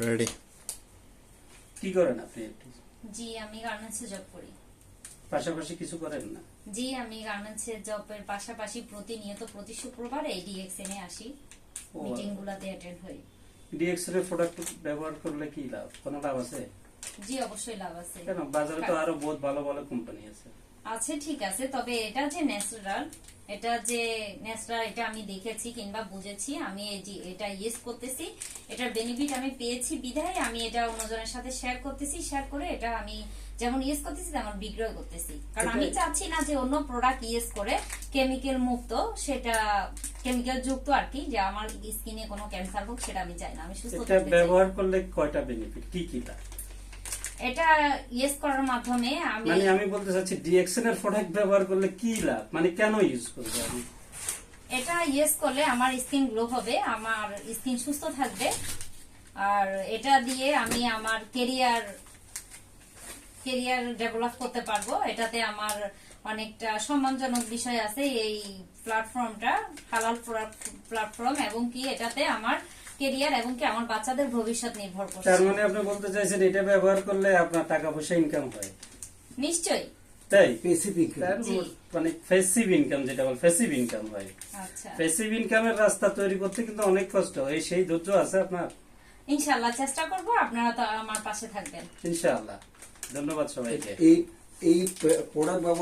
Ready. কি করেন আপনি? জি আমি গার্মেন্টসে জব করি। পাশাপাশি কিছু করেন না? জি আমি গার্মেন্টসে জবের পাশাপাশি প্রতিনিয়ত প্রতি শুক্রবার এই ডিএক্সএন এ আসি, মিটিং গুলাতে অ্যাটেন্ড হই। ডিএক্সএল এর প্রোডাক্ট ব্যবহার করলে কি লাভ? কোনো লাভ আছে? জি অবশ্যই লাভ আছে। কেন, বাজারে তো আরো বহুত ভালো ভালো কোম্পানি আছে। আছে ঠিক আছে, তবে এটা যে ন্যাচারাল, এটা আমি দেখেছি কিংবা বুঝেছি, আমি এটা ইউজ করতেছি, এটার বেনিফিট আমি পেয়েছি বিধায় আমি এটা অন্যজনের সাথে শেয়ার করতেছি, শেয়ার করে এটা আমি যেমন ইউজ করতেছি তেমন বিক্রয় করতেছি। কারণ আমি চাচ্ছি না যে অন্য প্রোডাক্ট ইউজ করে কেমিক্যাল মুক্ত, সেটা কেমিক্যাল যুক্ত আর কি, যে আমার স্কিনে কোনো ক্যান্সার হোক, সেটা আমি চাই না। আমি সুস্থ এটা থাকতে চাই। ব্যবহার করলে কয়টা বেনিফিট, কি কি লাভ? এটা ইউজ করার মাধ্যমে আমি বলতে চাচ্ছি ডিএক্সএন এর প্রোডাক্ট ব্যবহার করলে কি লাভ, মানে কেন ইউজ করব আমি? এটা ইউজ করলে আমার স্কিন গ্লো হবে, আমার স্কিন সুস্থ থাকবে, আর এটা দিয়ে আমি আমার কেরিয়ার ডেভেলপ করতে পারবো। এটাতে আমার অনেকটা সম্মানজনক বিষয় আছে। এই প্ল্যাটফর্মটা হালাল প্ল্যাটফর্ম, এবং কি এটাতে আমার কেরিয়ার এবং কি আমার বাচ্চাদের ভবিষ্যৎ নির্ভর করছে। তার মানে আপনি বলতে চাইছেন এটা ব্যবহার করলে আপনার টাকা পয়সা ইনকাম হয়? নিশ্চয়ই তাই স্পেসিফিক মানে ফেসিভ ইনকাম, যেটা বল ফেসিভ ইনকাম হয়। আচ্ছা, ফেসিভ ইনকামের রাস্তা তৈরি করতে কিন্তু অনেক কষ্ট, সেই ধৈর্য আছে আপনার? ইনশাআল্লাহ চেষ্টা করব, আপনারা তো আমার পাশে থাকবেন ইনশাআল্লাহ। ধন্যবাদ সবাইকে। এই প্রোডাক্ট ব্যবহার